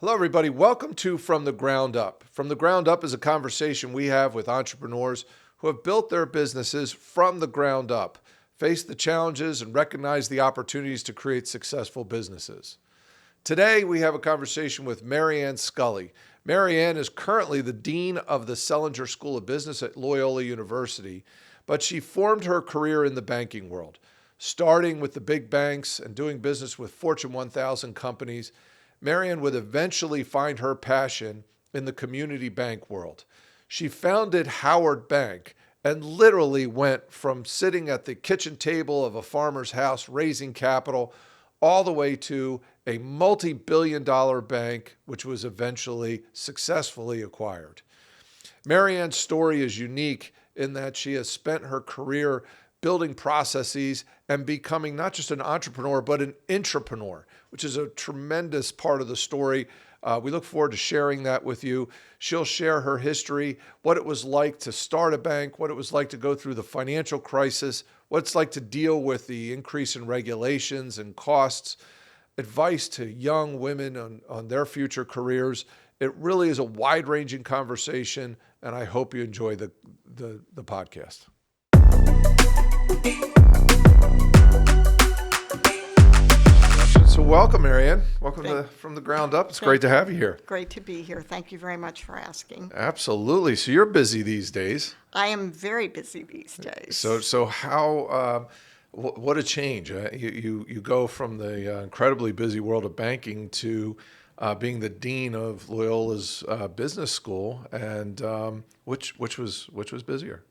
Hello, everybody. Welcome to From the Ground Up. From the Ground Up is a conversation we have with entrepreneurs who have built their businesses from the ground up, faced the challenges, and recognized the opportunities to create successful businesses. Today, we have a conversation with Mary Ann Scully. Mary Ann is currently the Dean of the Selinger School of Business at Loyola University, but she formed her career in the banking world, starting with the big banks and doing business with Fortune 1000 companies. Mary Ann would eventually find her passion in the community bank world. She founded Howard Bank and literally went from sitting at the kitchen table of a farmer's house raising capital all the way to a multi-billion-dollar bank, which was eventually successfully acquired. Mary Ann's story is unique in that she has spent her career building processes and becoming not just an entrepreneur, but an intrapreneur, which is a tremendous part of the story. We look forward to sharing that with you. She'll share her history, what it was like to start a bank, what it was like to go through the financial crisis, what it's like to deal with the increase in regulations and costs, advice to young women on their future careers. It really is a wide-ranging conversation, and I hope you enjoy the podcast. So welcome, Mary Ann. Welcome to From the Ground Up. It's great to have you here. Great to be here. Thank you very much for asking. Absolutely. So you're busy these days. I am very busy these days. So how? What a change! You go from the incredibly busy world of banking to being the dean of Loyola's business school, and which was busier?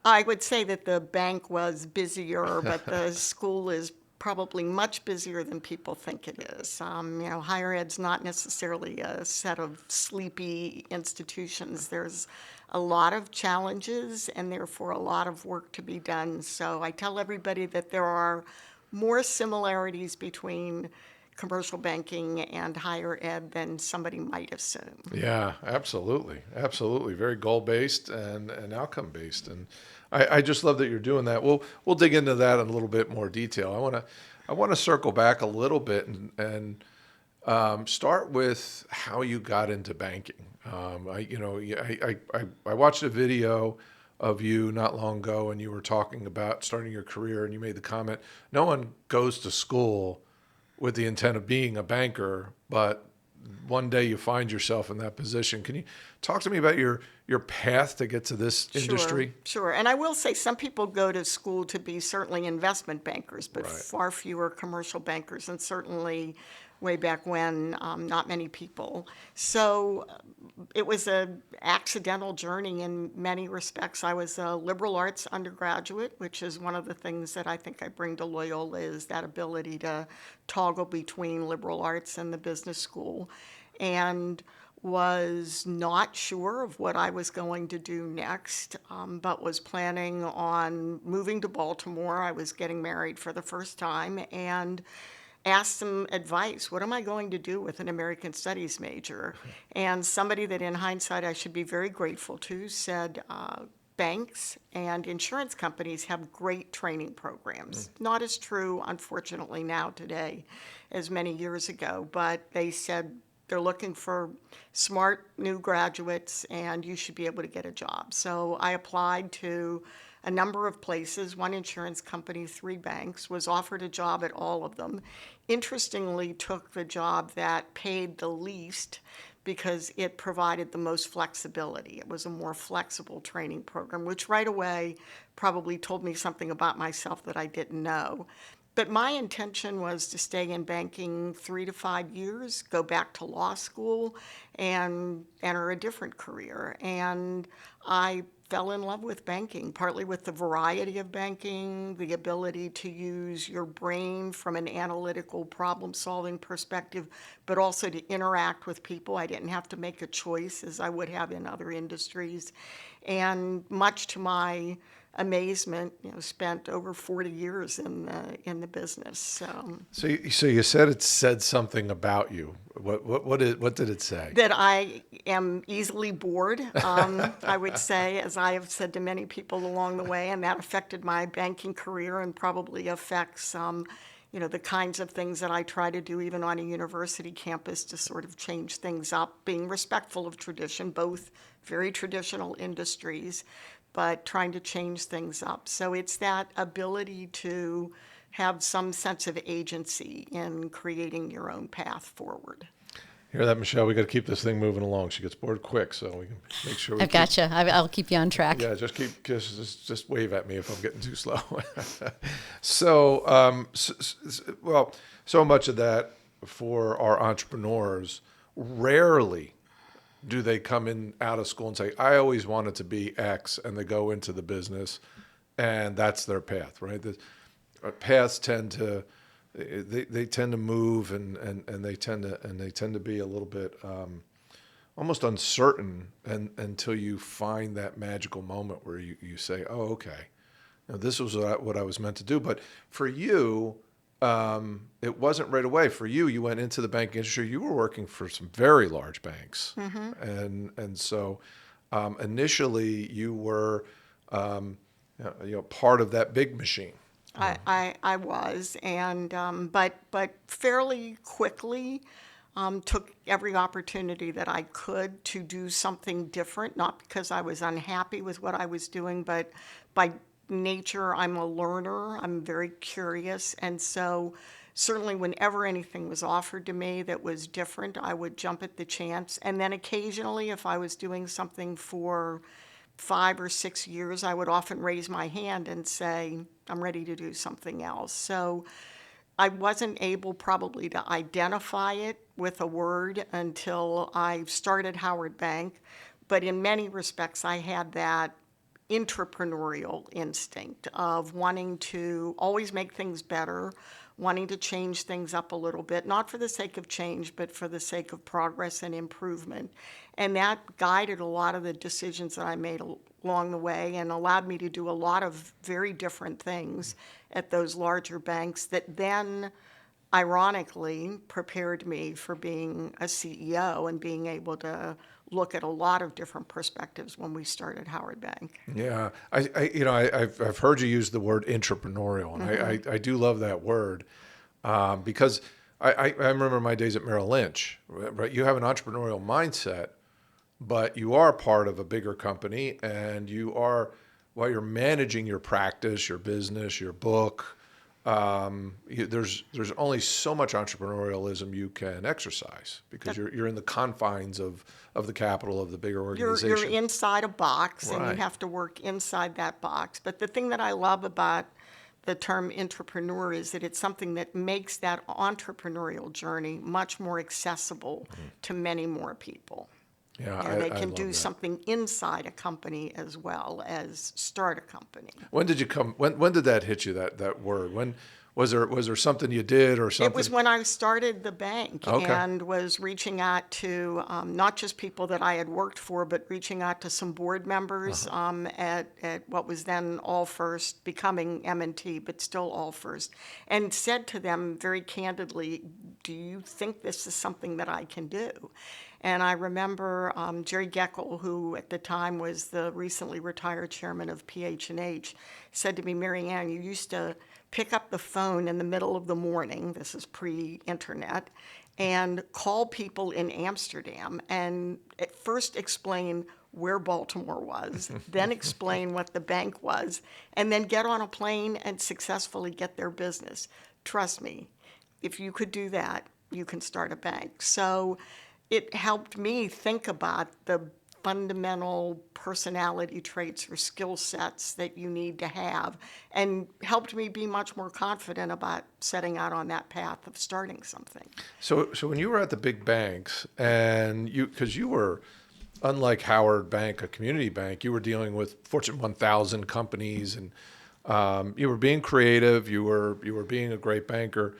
I would say that the bank was busier, but the school is probably much busier than people think it is. Higher ed's not necessarily a set of sleepy institutions. There's a lot of challenges and therefore a lot of work to be done. So I tell everybody that there are more similarities between commercial banking and higher ed than somebody might assume. Yeah, absolutely. Absolutely. Very goal-based and outcome-based. And I just love that you're doing that. We'll dig into that in a little bit more detail. I want to circle back a little bit and start with how you got into banking. I watched a video of you not long ago, and you were talking about starting your career, and you made the comment, no one goes to school with the intent of being a banker, but one day you find yourself in that position. Can you talk to me about your path to get to this industry? Sure. And I will say some people go to school to be certainly investment bankers, but Right. far fewer commercial bankers, and certainly way back when, not many people. So it was an accidental journey in many respects. I was a liberal arts undergraduate, which is one of the things that I think I bring to Loyola is that ability to toggle between liberal arts and the business school, and was not sure of what I was going to do next, but was planning on moving to Baltimore. I was getting married for the first time and asked some advice. What am I going to do with an American Studies major? And somebody that in hindsight I should be very grateful to said, banks and insurance companies have great training programs. Not as true, unfortunately, now today as many years ago, but they said they're looking for smart new graduates and you should be able to get a job. So I applied to a number of places, one insurance company, 3 banks, was offered a job at all of them. Interestingly, took the job that paid the least because it provided the most flexibility. It was a more flexible training program, which right away probably told me something about myself that I didn't know. But my intention was to stay in banking 3 to 5 years, go back to law school, and enter a different career. And I fell in love with banking, partly with the variety of banking, the ability to use your brain from an analytical problem-solving perspective, but also to interact with people. I didn't have to make a choice as I would have in other industries. And much to my amazement, spent over 40 years in the business. So you said it said something about you. What did it say? That I am easily bored, I would say, as I have said to many people along the way, and that affected my banking career and probably affects the kinds of things that I try to do even on a university campus to sort of change things up, being respectful of tradition, both very traditional industries, but trying to change things up. So it's that ability to have some sense of agency in creating your own path forward. Hear that, Michelle? We got to keep this thing moving along. She gets bored quick, so we can make sure we I've got you. I'll keep you on track. Yeah, just wave at me if I'm getting too slow. So, so much of that for our entrepreneurs, rarely do they come in out of school and say, I always wanted to be X, and they go into the business, and that's their path, right? The paths tend to they tend to move and they tend to be a little bit almost uncertain until you find that magical moment where you say, oh, okay, now this was what I was meant to do. But for you, it wasn't right away. For you, you went into the banking industry. You were working for some very large banks, and so initially you were part of that big machine. I was, and but fairly quickly took every opportunity that I could to do something different, not because I was unhappy with what I was doing, but by nature, I'm a learner. I'm very curious, and so certainly whenever anything was offered to me that was different, I would jump at the chance. And then occasionally, if I was doing something for 5 or 6 years, I would often raise my hand and say, I'm ready to do something else. So I wasn't able probably to identify it with a word until I started Howard Bank. But in many respects, I had that entrepreneurial instinct of wanting to always make things better, wanting to change things up a little bit, not for the sake of change, but for the sake of progress and improvement. And that guided a lot of the decisions that I made along the way and allowed me to do a lot of very different things at those larger banks that then, ironically, prepared me for being a CEO and being able to look at a lot of different perspectives when we started Howard Bank. Yeah, I've heard you use the word entrepreneurial, and I do love that word because I remember my days at Merrill Lynch. Right, you have an entrepreneurial mindset, but you are part of a bigger company, and while you're managing your practice, your business, your book. There's only so much entrepreneurialism you can exercise because you're in the confines of the capital of the bigger organization. You're inside a box, Right. and you have to work inside that box. But the thing that I love about the term entrepreneur is that it's something that makes that entrepreneurial journey much more accessible to many more people. Yeah, They I can love do that. something inside a company as well as start a company. When did you come? When did that hit you? That word? When was there something you did or something? It was when I started the bank Okay. and was reaching out to not just people that I had worked for, but reaching out to some board members at what was then All First, becoming M&T, but still All First, and said to them very candidly, do you think this is something that I can do? And I remember Jerry Geckel, who at the time was the recently retired chairman of PH&H, said to me, Mary Ann, you used to pick up the phone in the middle of the morning, this is pre-internet, and call people in Amsterdam and at first explain where Baltimore was, then explain what the bank was, and then get on a plane and successfully get their business. Trust me, if you could do that, you can start a bank. So it helped me think about the fundamental personality traits or skill sets that you need to have, and helped me be much more confident about setting out on that path of starting something. So when you were at the big banks, and because you were, unlike Howard Bank, a community bank, you were dealing with Fortune 1000 companies, and you were being creative. You were being a great banker.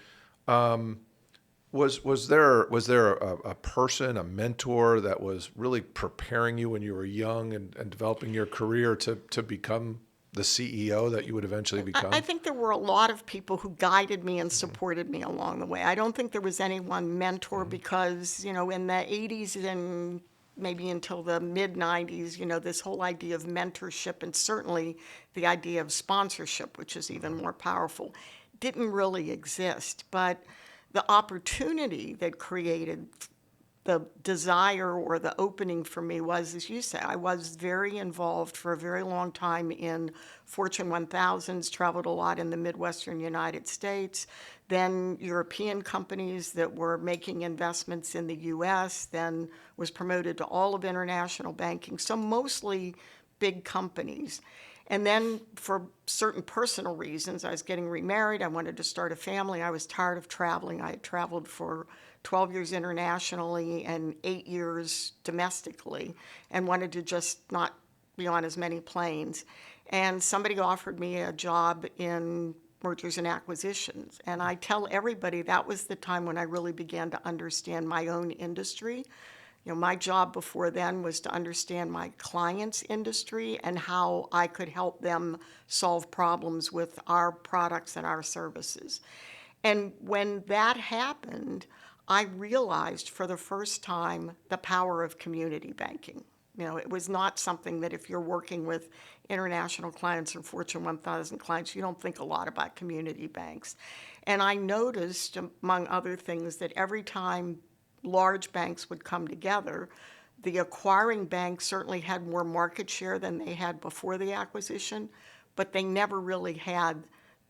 Was there a person, a mentor that was really preparing you when you were young and developing your career to become the CEO that you would eventually become? I think there were a lot of people who guided me and supported me along the way. I don't think there was any one mentor because, in the 80s and maybe until the mid-90s, this whole idea of mentorship and certainly the idea of sponsorship, which is even more powerful, didn't really exist. But the opportunity that created the desire or the opening for me was, as you say, I was very involved for a very long time in Fortune 1000s, traveled a lot in the Midwestern United States, then European companies that were making investments in the US, then was promoted to all of international banking, so mostly big companies. And then for certain personal reasons, I was getting remarried, I wanted to start a family, I was tired of traveling. I had traveled for 12 years internationally and 8 years domestically and wanted to just not be on as many planes. And somebody offered me a job in mergers and acquisitions. And I tell everybody that was the time when I really began to understand my own industry. You know, my job before then was to understand my clients' industry and how I could help them solve problems with our products and our services. And when that happened, I realized for the first time the power of community banking. You know, it was not something that if you're working with international clients or Fortune 1000 clients, you don't think a lot about community banks. And I noticed, among other things, that every time large banks would come together, the acquiring bank certainly had more market share than they had before the acquisition, but they never really had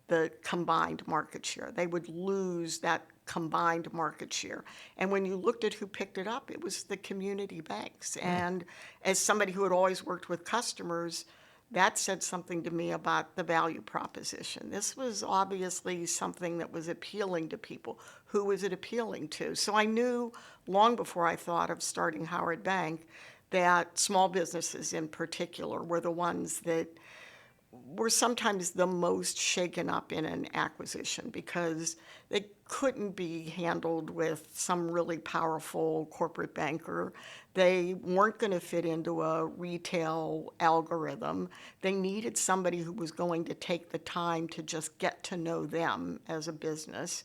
the combined market share. They would lose that combined market share. And when you looked at who picked it up, it was the community banks. And as somebody who had always worked with customers, that said something to me about the value proposition. This was obviously something that was appealing to people. Who was it appealing to? So I knew long before I thought of starting Howard Bank that small businesses in particular were the ones that were sometimes the most shaken up in an acquisition because they couldn't be handled with some really powerful corporate banker. They weren't going to fit into a retail algorithm. They needed somebody who was going to take the time to just get to know them as a business.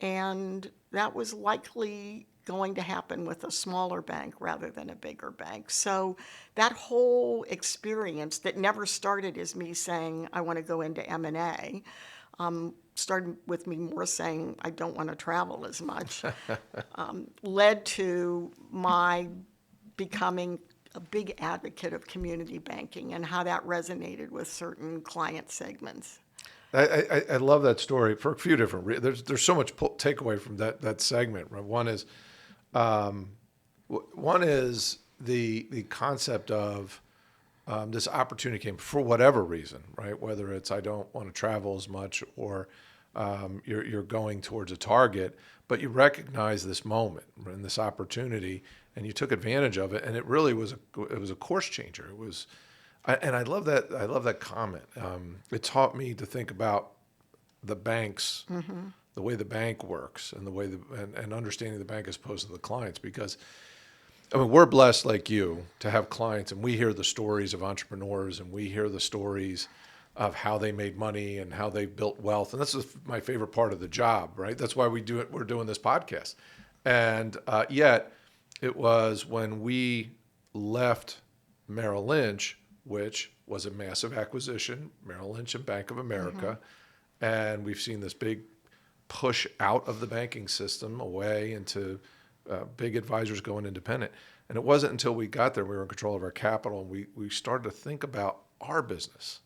And that was likely going to happen with a smaller bank rather than a bigger bank. So that whole experience that never started as me saying, I want to go into M&A, started with me more saying, I don't want to travel as much, led to my becoming a big advocate of community banking and how that resonated with certain client segments. I love that story for a few different reasons. There's so much takeaway from that segment. Right? One is the concept of this opportunity came for whatever reason, right? Whether it's I don't want to travel as much or you're going towards a target, but you recognize this moment and this opportunity, and you took advantage of it, and it really was a course changer. It was. And I love that. I love that comment. It taught me to think about the banks, the way the bank works, and the way and understanding the bank as opposed to the clients. Because, I mean, we're blessed like you to have clients, and we hear the stories of entrepreneurs, and we hear the stories of how they made money and how they built wealth, and that's my favorite part of the job, right? That's why we do it. We're doing this podcast, and yet it was when we left Merrill Lynch, which was a massive acquisition, Merrill Lynch and Bank of America. And we've seen this big push out of the banking system away into big advisors going independent. And it wasn't until we got there, we were in control of our capital, and we started to think about our business,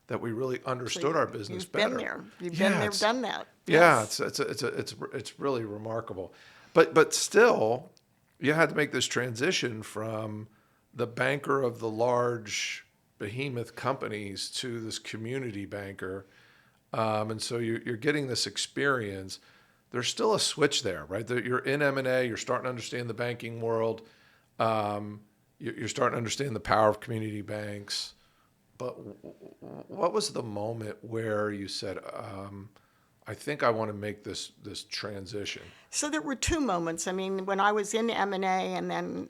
that we really understood our business better. You've been there. You've been there, done that. Yeah, Yes. it's really remarkable. But still, you had to make this transition from the banker of the large behemoth companies to this community banker, and so you're getting this experience. There's still a switch there, right? You're in M&A. You're starting to understand the banking world. You're starting to understand the power of community banks. But what was the moment where you said, I think I want to make this transition? So there were two moments. I mean, when I was in M&A and then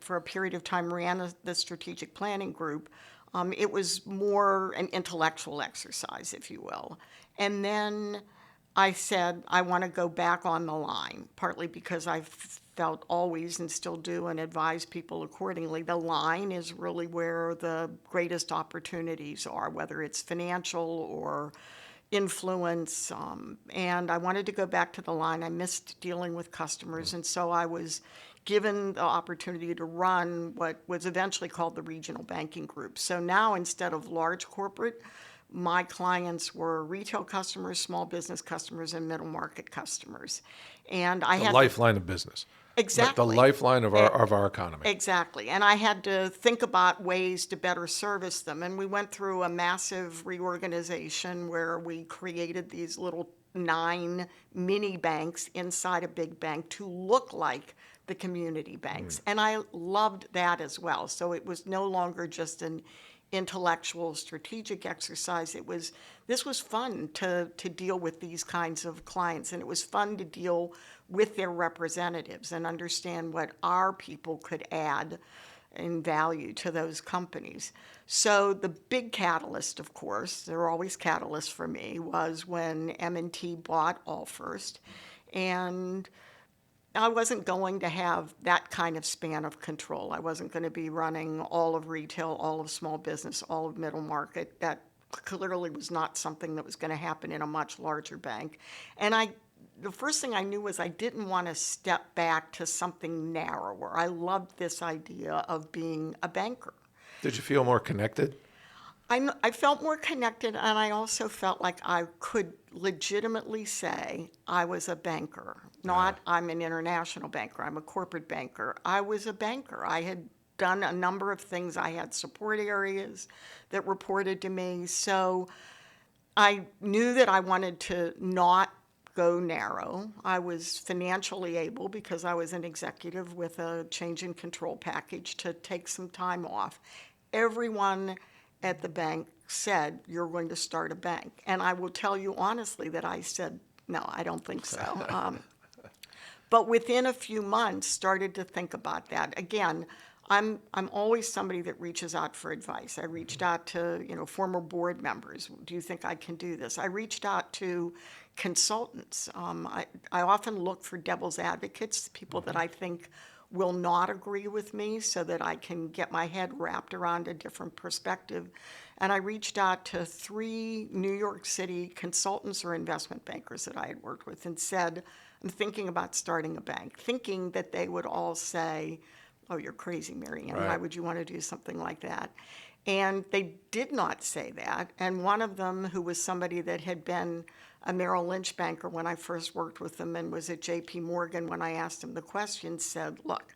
for a period of time ran the strategic planning group, it was more an intellectual exercise, if you will. And then I said, I want to go back on the line, partly because I felt always and still do and advise people accordingly. The line is really where the greatest opportunities are, whether it's financial or influence, and I wanted to go back to the line. I missed dealing with customers, and so I was given the opportunity to run what was eventually called the regional banking group. So now, instead of large corporate, my clients were retail customers, small business customers, and middle market customers. And I The had lifeline of business. exactly The lifeline of our economy. exactly. And I had to think about ways to better service them. And we went through a massive reorganization where we created these little 9 mini banks inside a big bank to look like the community banks. And I loved that as well. So it was no longer just an intellectual strategic exercise. This was fun to deal with these kinds of clients, and it was fun to deal with their representatives and understand what our people could add in value to those companies. So the big catalyst, of course, there are always catalysts for me, was when M&T bought Allfirst, and I wasn't going to have that kind of span of control. I wasn't going to be running all of retail, all of small business, all of middle market. That clearly was not something that was going to happen in a much larger bank. And the first thing I knew was I didn't want to step back to something narrower. I loved this idea of being a banker. Did you feel more connected? I felt more connected, and I also felt like I could legitimately say I was a banker. Not I'm an international banker, I'm a corporate banker. I was a banker. I had done a number of things. I had support areas that reported to me. So I knew that I wanted to not go narrow. I was financially able, because I was an executive with a change in control package, to take some time off. Everyone at the bank said, "You're going to start a bank." And I will tell you honestly that I said, "No, I don't think so." But within a few months, started to think about that. Again, I'm always somebody that reaches out for advice. I reached out to former board members. Do you think I can do this? I reached out to consultants. I often look for devil's advocates, people that I think will not agree with me, so that I can get my head wrapped around a different perspective. And I reached out to 3 New York City consultants or investment bankers that I had worked with and said, "I'm thinking about starting a bank," thinking that they would all say, "Oh, you're crazy, Mary Ann. Why Right. would you want to do something like that?" And they did not say that. And one of them, who was somebody that had been a Merrill Lynch banker when I first worked with them and was at JP Morgan when I asked him the question, said, "Look,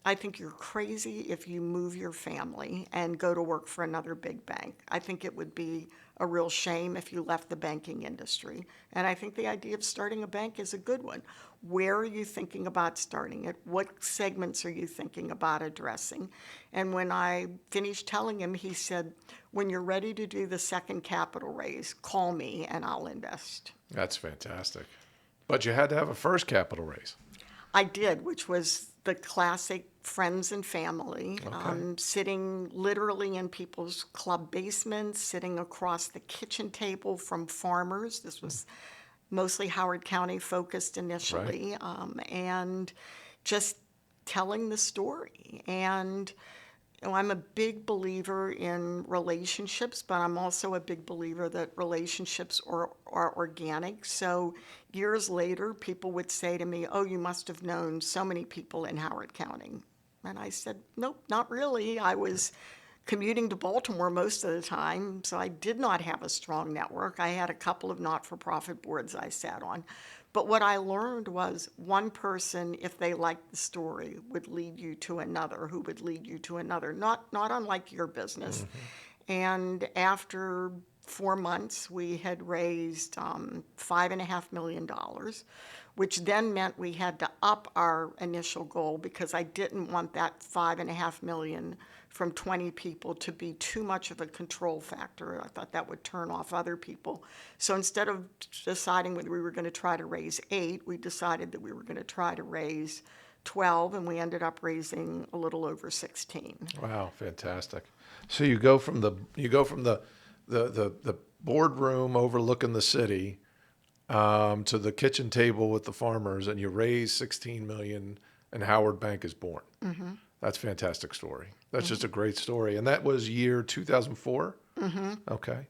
I think you're crazy if you move your family and go to work for another big bank. I think it would be a real shame if you left the banking industry. And I think the idea of starting a bank is a good one. Where are you thinking about starting it? What segments are you thinking about addressing?" And when I finished telling him, he said, "When you're ready to do the second capital raise, call me and I'll invest." That's fantastic. But you had to have a first capital raise. I did, which was the classic friends and family, Okay. sitting literally in people's club basements, sitting across the kitchen table from farmers. This was mostly Howard County focused initially, and just telling the story. And I'm a big believer in relationships, but I'm also a big believer that relationships are organic. So years later, people would say to me, "Oh, you must have known so many people in Howard County." And I said, "Nope, not really. I was commuting to Baltimore most of the time, so I did not have a strong network. I had a couple of not-for-profit boards I sat on. But what I learned was one person, if they liked the story, would lead you to another, who would lead you to another, not unlike your business." And after 4 months, we had raised $5.5 million, which then meant we had to up our initial goal, because I didn't want that $5.5 million from 20 people to be too much of a control factor. I thought that would turn off other people. So instead of deciding whether we were going to try to raise 8, we decided that we were going to try to raise 12, and we ended up raising a little over 16. Wow, fantastic. So you go from the boardroom overlooking the city to the kitchen table with the farmers, and you raise 16 million, and Howard Bank is born. That's a fantastic story. That's just a great story. And that was year 2004? Okay.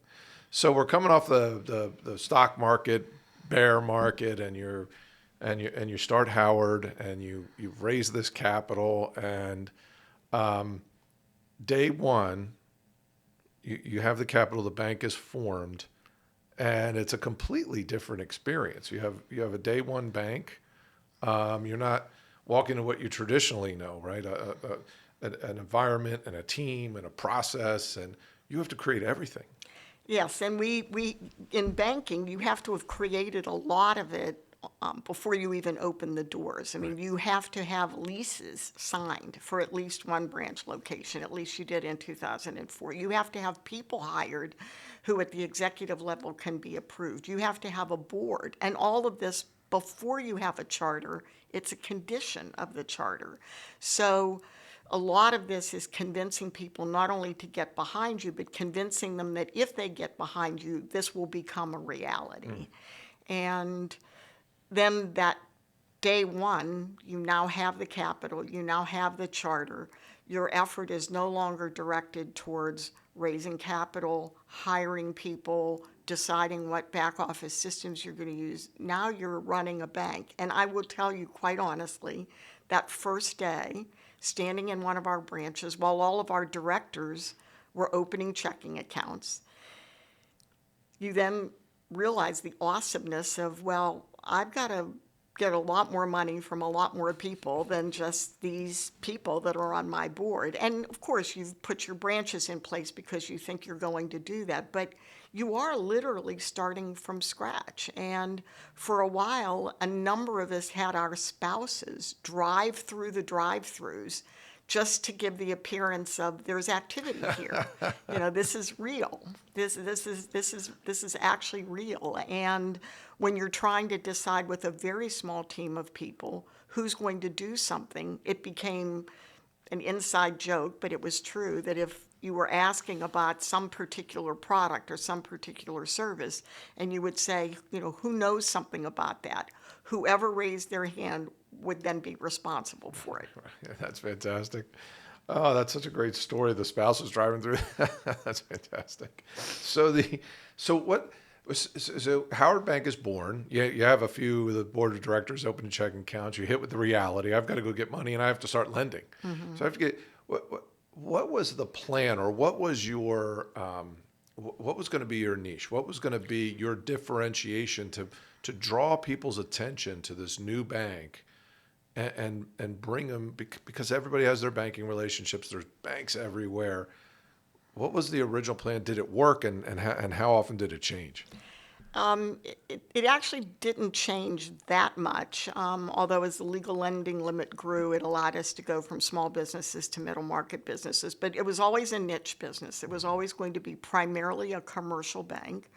So we're coming off the stock market, bear market, and you start Howard, and you've raised this capital, and day one, you have the capital, the bank is formed, and it's a completely different experience. You have a day one bank. You're not walking to what you traditionally know, right? An environment and a team and a process, and you have to create everything. Yes, and we in banking, you have to have created a lot of it before you even open the doors. I mean, you have to have leases signed for at least one branch location, at least you did in 2004. You have to have people hired who at the executive level can be approved. You have to have a board, and all of this before you have a charter. It's a condition of the charter. So a lot of this is convincing people not only to get behind you, but convincing them that if they get behind you, this will become a reality. And then that day one, you now have the capital, you now have the charter. Your effort is no longer directed towards raising capital, hiring people, deciding what back office systems you're going to use. Now you're running a bank. And I will tell you quite honestly, that first day, standing in one of our branches while all of our directors were opening checking accounts, you then realize the awesomeness of, well, I've got to get a lot more money from a lot more people than just these people that are on my board. And of course, you've put your branches in place because you think you're going to do that, but you are literally starting from scratch. And for a while, a number of us had our spouses drive through the drive-throughs just to give the appearance of there's activity here. This is real. This is actually real. And when you're trying to decide with a very small team of people who's going to do something, it became an inside joke, but it was true that if you were asking about some particular product or some particular service, and you would say, who knows something about that? Whoever raised their hand would then be responsible for it. That's fantastic. Oh, that's such a great story. The spouse was driving through. That's fantastic. So Howard Bank is born. You have a few of the board of directors open checking accounts. You hit with the reality. I've got to go get money, and I have to start lending. Mm-hmm. So I have to get what was the plan, or what was your what was going to be your niche? What was going to be your differentiation to draw people's attention to this new bank? And bring them, because everybody has their banking relationships. There's banks everywhere. What was the original plan? Did it work, and how often did it change? It actually didn't change that much, although as the legal lending limit grew, it allowed us to go from small businesses to middle market businesses. But it was always a niche business. It was always going to be primarily a commercial bank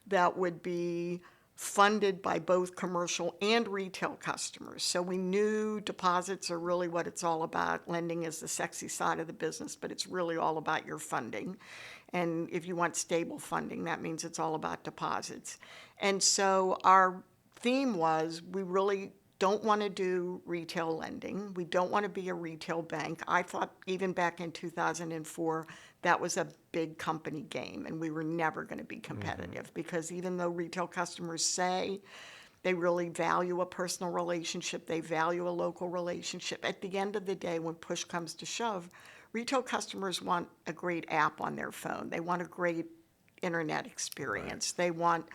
that would be funded by both commercial and retail customers. So we knew deposits are really what it's all about. Lending is the sexy side of the business, but it's really all about your funding. And if you want stable funding, that means it's all about deposits. And so our theme was, we really don't want to do retail lending. We don't want to be a retail bank. I thought even back in 2004, that was a big company game, and we were never going to be competitive, because even though retail customers say they really value a personal relationship, they value a local relationship, at the end of the day, when push comes to shove, retail customers want a great app on their phone. They want a great internet experience. Right. They want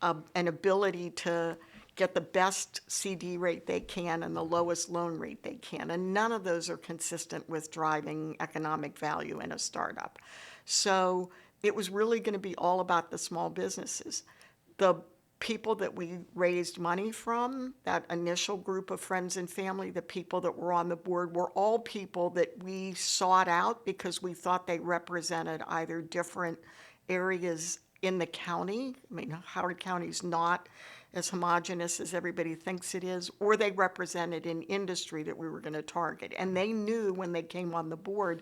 an ability to get the best CD rate they can and the lowest loan rate they can. And none of those are consistent with driving economic value in a startup. So it was really going to be all about the small businesses. The people that we raised money from, that initial group of friends and family, the people that were on the board, were all people that we sought out because we thought they represented either different areas in the county. I mean, Howard County is not as homogenous as everybody thinks it is, or they represented an industry that we were going to target. And they knew when they came on the board,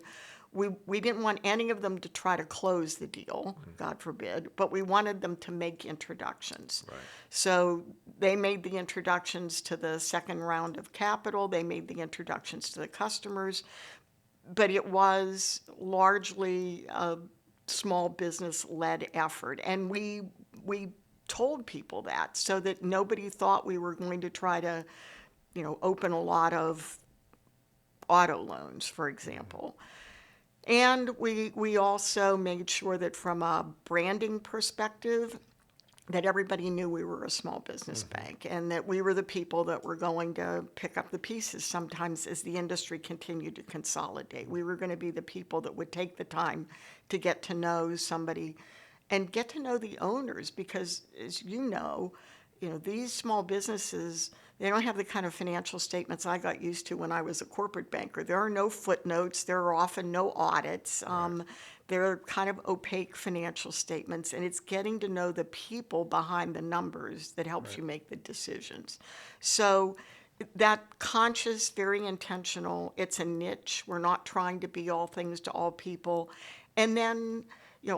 we didn't want any of them to try to close the deal, God forbid, but we wanted them to make introductions. Right. So they made the introductions to the second round of capital, they made the introductions to the customers, but it was largely small business-led effort. And we told people that so that nobody thought we were going to try to, open a lot of auto loans, for example. And we also made sure that from a branding perspective, that everybody knew we were a small business bank and that we were the people that were going to pick up the pieces sometimes as the industry continued to consolidate. We were going to be the people that would take the time to get to know somebody and get to know the owners because, as you know, these small businesses, they don't have the kind of financial statements I got used to when I was a corporate banker. There are no footnotes. There are often no audits. They're kind of opaque financial statements, and it's getting to know the people behind the numbers that helps you make the decisions. So that conscious, very intentional, it's a niche. We're not trying to be all things to all people. And then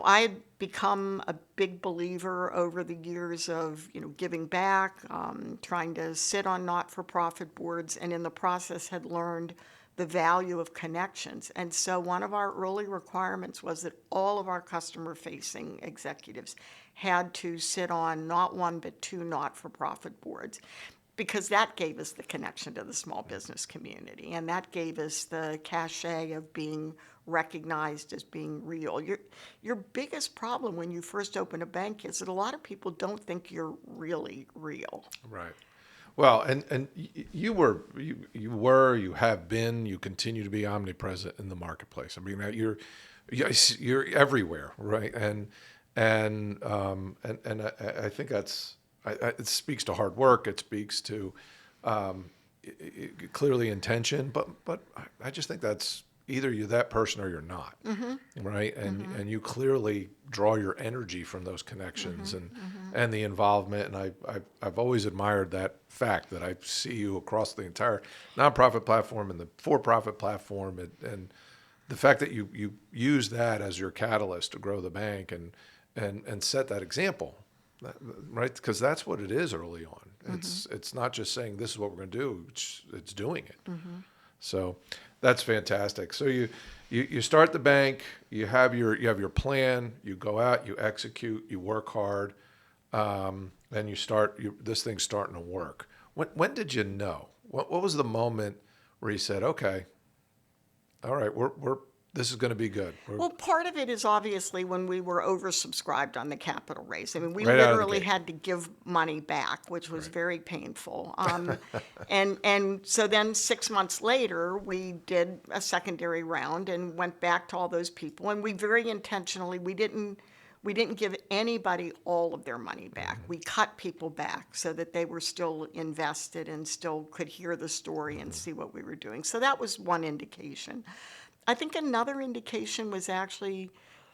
I've become a big believer over the years of, giving back, trying to sit on not-for-profit boards, and in the process had learned the value of connections. And so one of our early requirements was that all of our customer-facing executives had to sit on not one but two not-for-profit boards, because that gave us the connection to the small business community, and that gave us the cachet of being recognized as being real. Your biggest problem when you first open a bank is that a lot of people don't think you're really real. Right. Well, and you have been, you continue to be omnipresent in the marketplace. I mean, you're everywhere, right? And I think it speaks to hard work. It speaks to clearly intention. But I just think that's either you're that person or you're not, right? And you clearly draw your energy from those connections and the involvement. And I've always admired that fact that I see you across the entire nonprofit platform and the for-profit platform, and the fact that you use that as your catalyst to grow the bank and set that example, right? Because that's what it is early on. It's not just saying this is what we're going to do; it's doing it. So that's fantastic. So you start the bank, you have your plan, you go out, you execute, you work hard, and this thing's starting to work. When did you know? What was the moment where you said, okay, all right, this is going to be good? Well, part of it is obviously when we were oversubscribed on the capital raise. I mean, we Right out of the literally gate. had to give money back, which was very painful. And so then 6 months later, we did a secondary round and went back to all those people. And we very intentionally, we didn't give anybody all of their money back. We cut people back so that they were still invested and still could hear the story and see what we were doing. So that was one indication. I think another indication was actually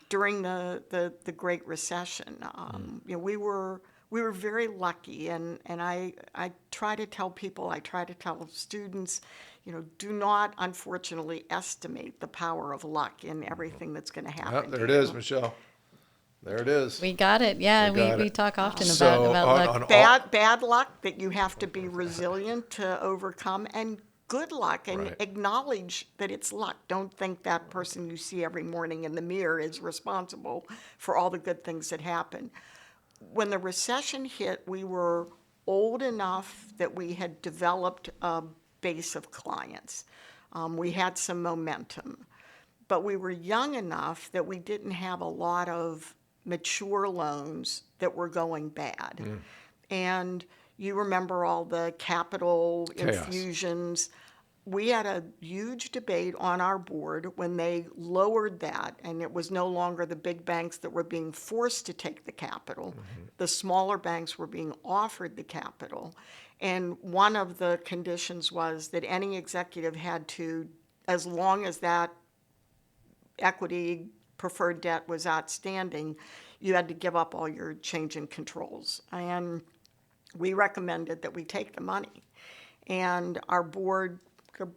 during the Great Recession. We were very lucky, and I try to tell people, I try to tell students, do not unfortunately estimate the power of luck in everything that's going to happen. There it is, Michelle. There it is. We got it. Yeah, we talk often about luck. Bad luck that you have to be resilient to overcome, and good luck, and acknowledge that it's luck. Don't think that person you see every morning in the mirror is responsible for all the good things that happen. When the recession hit, we were old enough that we had developed a base of clients. We had some momentum, but we were young enough that we didn't have a lot of mature loans that were going bad. And you remember all the capital infusions. We had a huge debate on our board when they lowered that, and it was no longer the big banks that were being forced to take the capital. The smaller banks were being offered the capital. And one of the conditions was that any executive had to, as long as that equity preferred debt was outstanding, you had to give up all your change in controls. And we recommended that we take the money. And our board,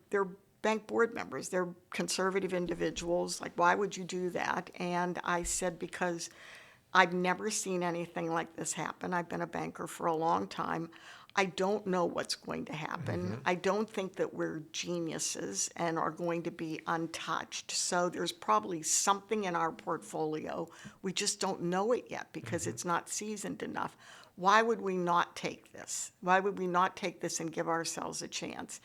they're bank board members, they're conservative individuals, like, why would you do that? And I said, because I've never seen anything like this happen. I've been a banker for a long time. I don't know what's going to happen. Mm-hmm. I don't think that we're geniuses and are going to be untouched. So there's probably something in our portfolio. We just don't know it yet because it's not seasoned enough. Why would we not take this? Why would we not take this and give ourselves a chance?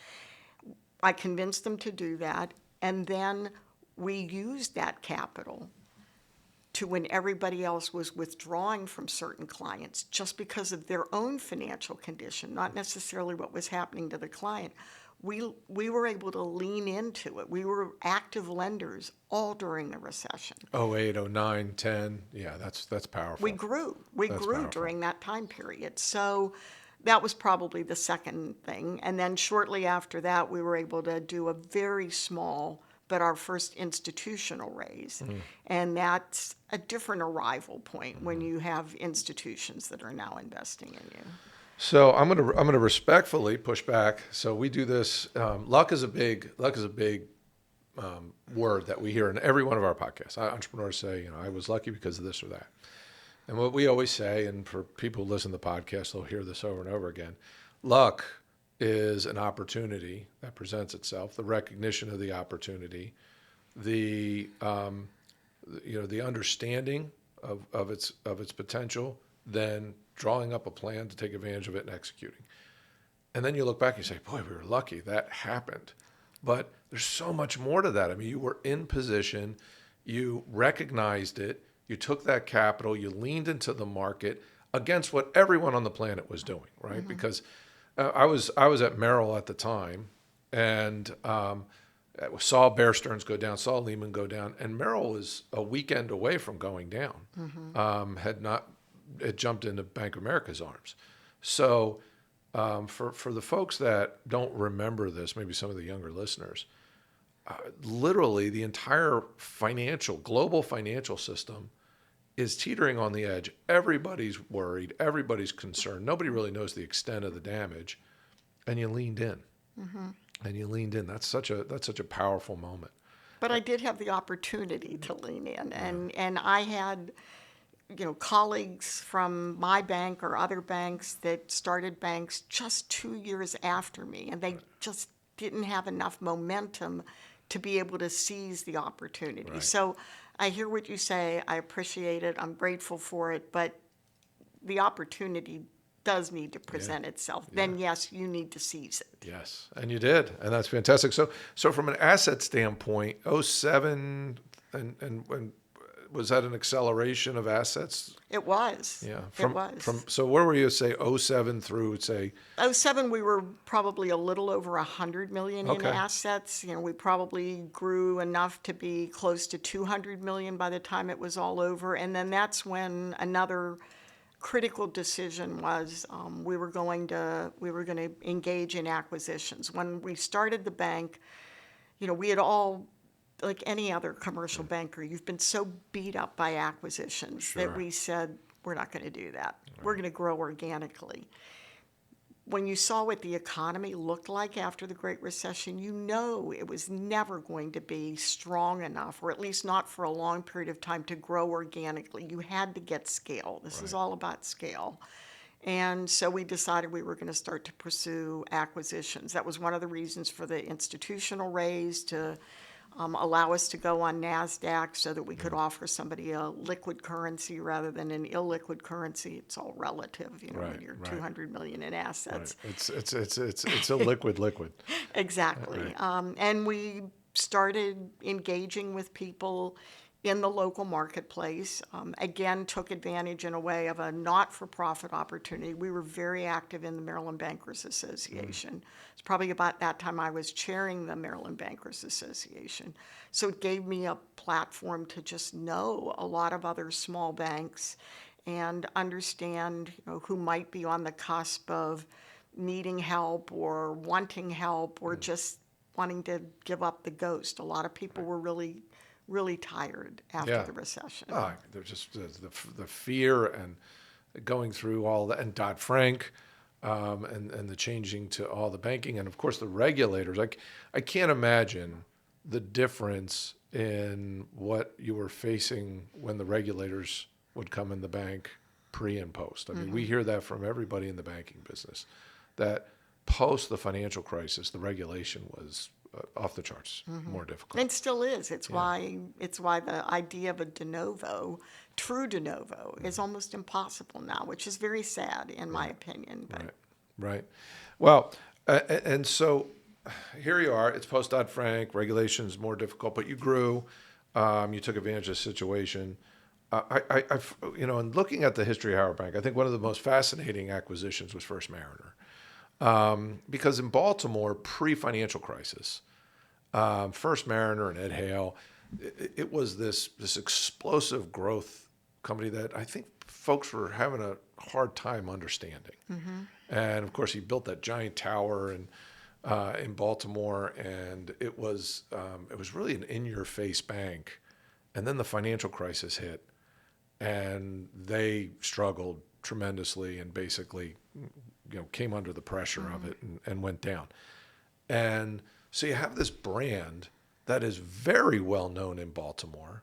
I convinced them to do that, and then we used that capital to when everybody else was withdrawing from certain clients just because of their own financial condition, not necessarily what was happening to the client. We were able to lean into it. We were active lenders all during the recession. 08, 09, 10. Yeah, that's powerful. We grew. We That's grew powerful. during that time period. So that was probably the second thing. And then shortly after that, we were able to do a very small, but our first institutional raise. And that's a different arrival point when you have institutions that are now investing in you. So I'm gonna respectfully push back. So we do this. Luck is a big word that we hear in every one of our podcasts. Entrepreneurs say, I was lucky because of this or that. And what we always say, and for people who listen to the podcast, they'll hear this over and over again. Luck is an opportunity that presents itself, the recognition of the opportunity, the understanding of its potential, then drawing up a plan to take advantage of it and executing. And then you look back and you say, boy, we were lucky that happened. But there's so much more to that. I mean, you were in position, you recognized it, you took that capital, you leaned into the market against what everyone on the planet was doing, right? Mm-hmm. Because I was at Merrill at the time, and saw Bear Stearns go down, saw Lehman go down, and Merrill was a weekend away from going down. Mm-hmm. It jumped into Bank of America's arms. So for the folks that don't remember this, maybe some of the younger listeners, literally the entire global financial system is teetering on the edge. Everybody's worried. Everybody's concerned. Nobody really knows the extent of the damage. And you leaned in. Mm-hmm. And you leaned in. That's such a powerful moment. But I did have the opportunity to lean in. And I had, colleagues from my bank or other banks that started banks just 2 years after me. And they just didn't have enough momentum to be able to seize the opportunity. Right. So I hear what you say. I appreciate it. I'm grateful for it. But the opportunity does need to present itself. Then, yes, you need to seize it. Yes, and you did. And that's fantastic. So from an asset standpoint, 07, and was that an acceleration of assets? It was. Yeah. It was. So where were you, say, 07 through, say? 07, we were probably a little over $100 million in assets. We probably grew enough to be close to $200 million by the time it was all over. And then that's when another critical decision was we were going to engage in acquisitions. When we started the bank, we had all, like any other commercial banker, you've been so beat up by acquisitions that we said, we're not going to do that. Right. We're going to grow organically. When you saw what the economy looked like after the Great Recession, it was never going to be strong enough, or at least not for a long period of time, to grow organically. You had to get scale. This is all about scale. And so we decided we were going to start to pursue acquisitions. That was one of the reasons for the institutional raise, to allow us to go on NASDAQ so that we could offer somebody a liquid currency rather than an illiquid currency. It's all relative, when you're $200 million in assets. Right. It's a liquid. Exactly. Right. And we started engaging with people in the local marketplace. Again, took advantage in a way of a not-for-profit opportunity. We were very active in the Maryland Bankers Association. It's probably about that time I was chairing the Maryland Bankers Association. So it gave me a platform to just know a lot of other small banks and understand, who might be on the cusp of needing help or wanting help or just wanting to give up the ghost. A lot of people were really tired after the recession. There's just the fear and going through all that, and Dodd-Frank, and the changing to all the banking, and of course the regulators. I can't imagine the difference in what you were facing when the regulators would come in the bank pre and post. I mean, we hear that from everybody in the banking business. that post the financial crisis, the regulation was off the charts, more difficult. And still is. It's why the idea of a de novo, true de novo, is almost impossible now, which is very sad in my opinion. But. Right. Well, and so here you are. It's post Dodd-Frank, regulations more difficult, but you grew. You took advantage of the situation. In looking at the history of Howard Bank, I think one of the most fascinating acquisitions was First Mariner. Because in Baltimore, pre-financial crisis, First Mariner and Ed Hale, it was this explosive growth company that I think folks were having a hard time understanding. And of course, he built that giant tower in Baltimore, and it was really an in-your-face bank. And then the financial crisis hit, and they struggled tremendously and basically came under the pressure of it and went down. And so you have this brand that is very well known in Baltimore,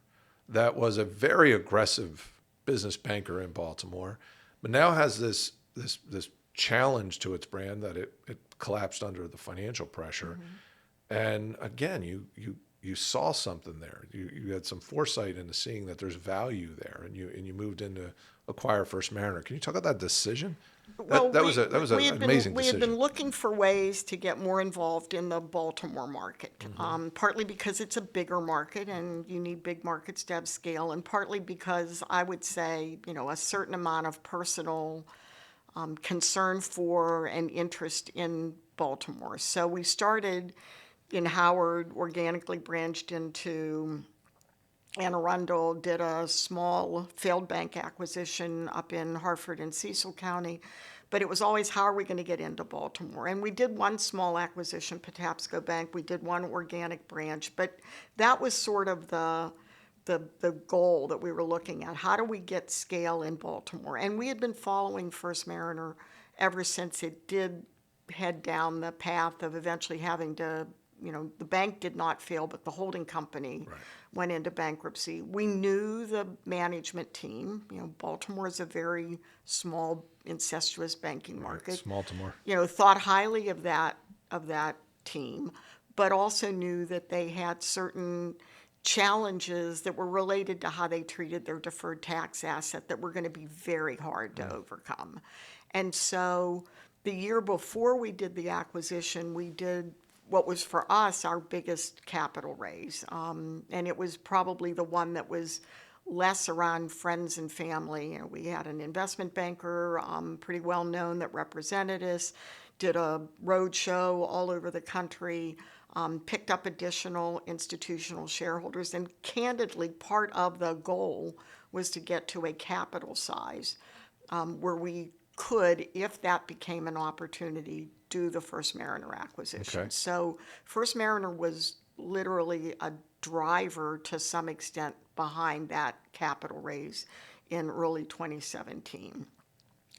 that was a very aggressive business banker in Baltimore, but now has this challenge to its brand that it collapsed under the financial pressure. And again, you saw something there. You had some foresight into seeing that there's value there, and you moved in to acquire First Mariner. Can you talk about that decision? Well, that was an amazing decision. We had been looking for ways to get more involved in the Baltimore market, partly because it's a bigger market and you need big markets to have scale, and partly because I would say, a certain amount of personal concern for and interest in Baltimore. So we started in Howard, organically branched into Anne Arundel, did a small failed bank acquisition up in Harford and Cecil County, but it was always, how are we going to get into Baltimore? And we did one small acquisition, Patapsco Bank. We did one organic branch, but that was sort of the goal that we were looking at. How do we get scale in Baltimore? And we had been following First Mariner ever since it did head down the path of eventually having to, the bank did not fail, but the holding company went into bankruptcy. We knew the management team. Baltimore is a very small, incestuous banking market. Baltimore. Thought highly of that team, but also knew that they had certain challenges that were related to how they treated their deferred tax asset that were going to be very hard to overcome. And so the year before we did the acquisition, we did what was for us our biggest capital raise. And it was probably the one that was less around friends and family. We had an investment banker, pretty well known, that represented us, did a road show all over the country, picked up additional institutional shareholders. And candidly, part of the goal was to get to a capital size where we could, if that became an opportunity, do the First Mariner acquisition. Okay. So First Mariner was literally a driver to some extent behind that capital raise in early 2017.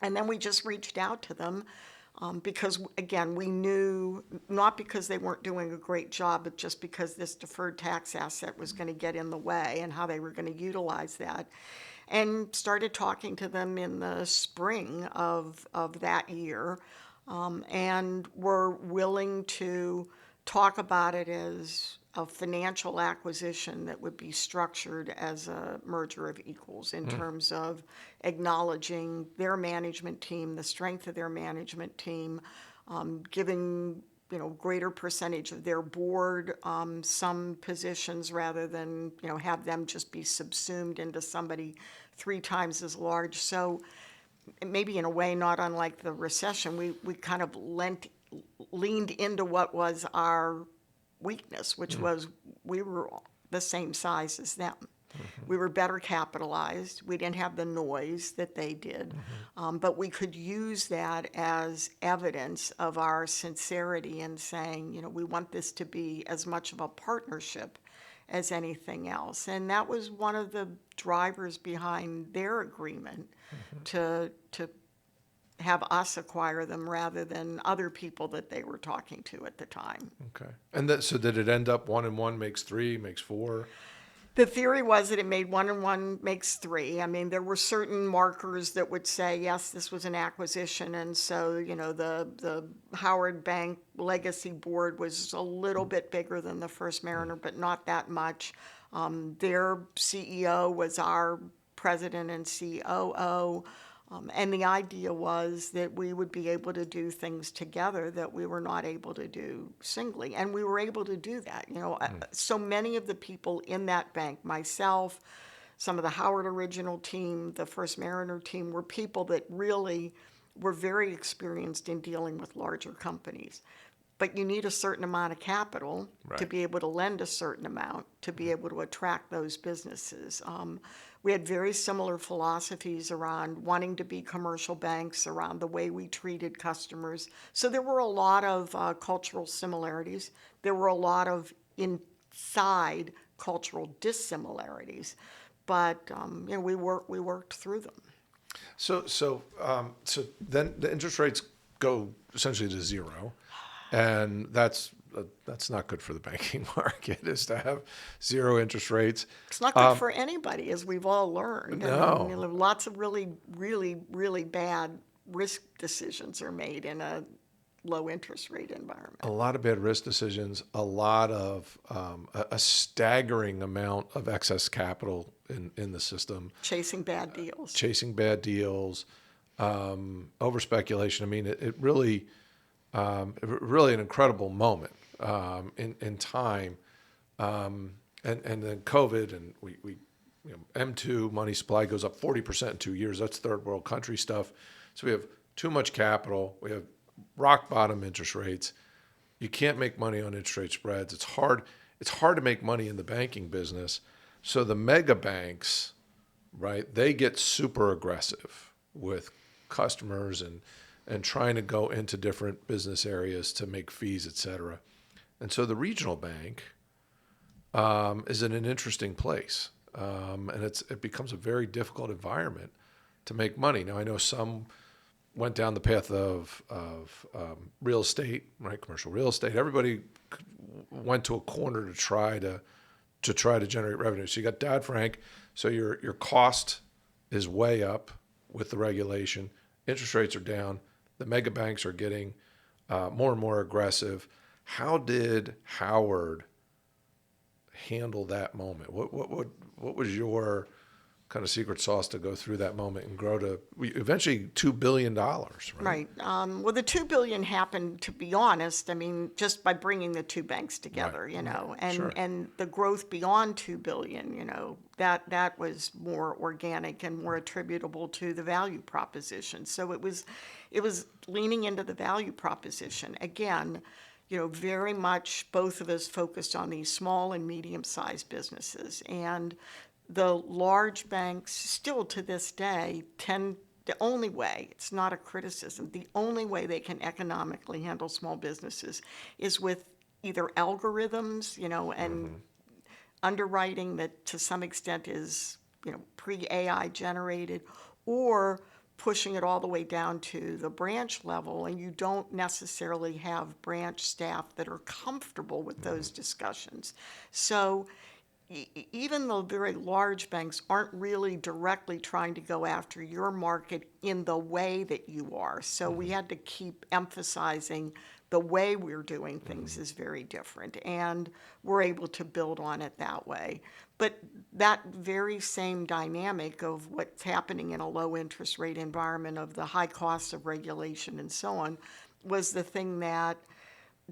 And then we just reached out to them because, again, we knew, not because they weren't doing a great job, but just because this deferred tax asset was going to get in the way and how they were going to utilize that. And started talking to them in the spring of that year, and were willing to talk about it as a financial acquisition that would be structured as a merger of equals in terms of acknowledging their management team, the strength of their management team, giving greater percentage of their board some positions rather than have them just be subsumed into somebody 3 times as large. So maybe in a way not unlike the recession, we kind of leaned into what was our weakness, which was we were the same size as them. We were better capitalized. We didn't have the noise that they did, but we could use that as evidence of our sincerity in saying, we want this to be as much of a partnership as anything else. And that was one of the drivers behind their agreement to have us acquire them rather than other people that they were talking to at the time. Okay. And so did it end up 1 and 1 makes 3, makes 4? The theory was that it made 1 and 1 makes 3. I mean, there were certain markers that would say, yes, this was an acquisition. And so, the Howard Bank Legacy Board was a little bit bigger than the First Mariner, but not that much. Their CEO was our president and COO. And the idea was that we would be able to do things together that we were not able to do singly. And we were able to do that. So many of the people in that bank, myself, some of the Howard original team, the First Mariner team, were people that really were very experienced in dealing with larger companies. But you need a certain amount of capital to be able to lend a certain amount to be able to attract those businesses. We had very similar philosophies around wanting to be commercial banks, around the way we treated customers. So there were a lot of cultural similarities. There were a lot of inside cultural dissimilarities, but we worked through them. So then the interest rates go essentially to zero. And that's not good for the banking market, is to have zero interest rates. It's not good for anybody, as we've all learned. No. I mean, lots of really, really, really bad risk decisions are made in a low interest rate environment. A lot of bad risk decisions, a lot of a staggering amount of excess capital in the system. Chasing bad deals. Over speculation. I mean, it really an incredible moment in time, and then COVID, and we M2 money supply goes up 40% in 2 years. That's third world country stuff. So we have too much capital. We have rock bottom interest rates. You can't make money on interest rate spreads. It's hard to make money in the banking business. So the mega banks, right? They get super aggressive with customers and trying to go into different business areas to make fees, et cetera. And so the regional bank is in an interesting place. And it becomes a very difficult environment to make money. Now, I know some went down the path of real estate, right? Commercial real estate. Everybody went to a corner to try to generate revenue. So you got Dodd-Frank. So your cost is way up with the regulation. Interest rates are down. The mega banks are getting more and more aggressive. How did Howard handle that moment? What was your kind of secret sauce to go through that moment and grow to eventually $2 billion, right? Right. Well, the $2 billion happened, to be honest, I mean, just by bringing the two banks together, Right. and Sure. and the growth beyond $2 billion, that was more organic and more attributable to the value proposition. So it was leaning into the value proposition. Again, very much both of us focused on these small and medium-sized businesses. And the large banks still to this day the only way, it's not a criticism, the only way they can economically handle small businesses is with either algorithms, and underwriting that to some extent is, pre-AI generated, or pushing it all the way down to the branch level, and you don't necessarily have branch staff that are comfortable with those discussions. So even though very large banks aren't really directly trying to go after your market in the way that you are, so we had to keep emphasizing the way we're doing things is very different, and we're able to build on it that way. But that very same dynamic of what's happening in a low interest rate environment, of the high cost of regulation and so on, was the thing that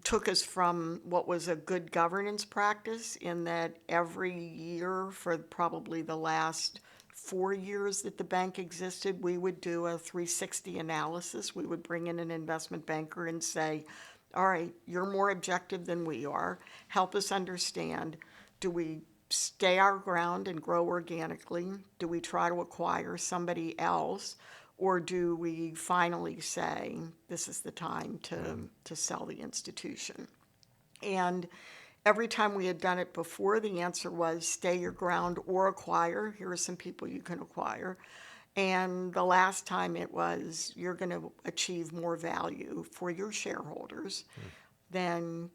took us from what was a good governance practice, in that every year for probably the last 4 years that the bank existed, we would do a 360 analysis. We would bring in an investment banker and say, all right, you're more objective than we are. Help us understand, do we stay our ground and grow organically? Do we try to acquire somebody else? Or do we finally say, this is the time to sell the institution? And every time we had done it before, the answer was stay your ground or acquire. Here are some people you can acquire. And the last time it was, you're going to achieve more value for your shareholders than